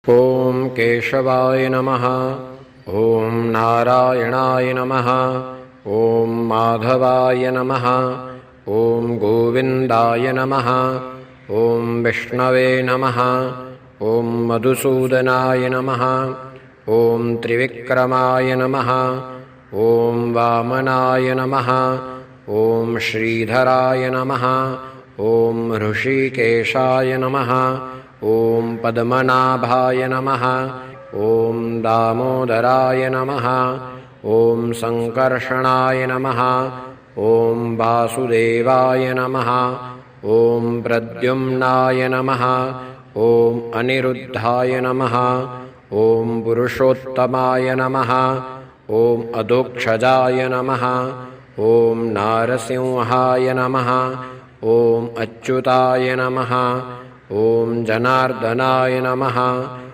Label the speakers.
Speaker 1: ॐ केशवाय नमः। ॐ नारायणाय नमः। ॐ माधवाय नमः। ॐ गोविन्दाय नमः। ॐ विष्णवे नमः। ॐ मधुसूदनाय नमः। ॐ त्रिविक्रमाय नमः। ॐ वामनाय नमः। ॐ श्रीधराय नमः। ॐ ऋषिकेशाय नमः। ॐ पद्मनाभाय नमः। ॐ दामोदराय नमः। ॐ सङ्कर्षणाय नमः। ॐ वासुदेवाय नमः। ॐ प्रद्युम्नाय नमः। ॐ अनिरुद्धाय नमः। ॐ पुरुषोत्तमाय नमः। ॐ अधोक्षजाय नमः। ॐ नारसिंहाय नमः। ॐ अच्युताय नमः। ॐ जनार्दनाय नमः।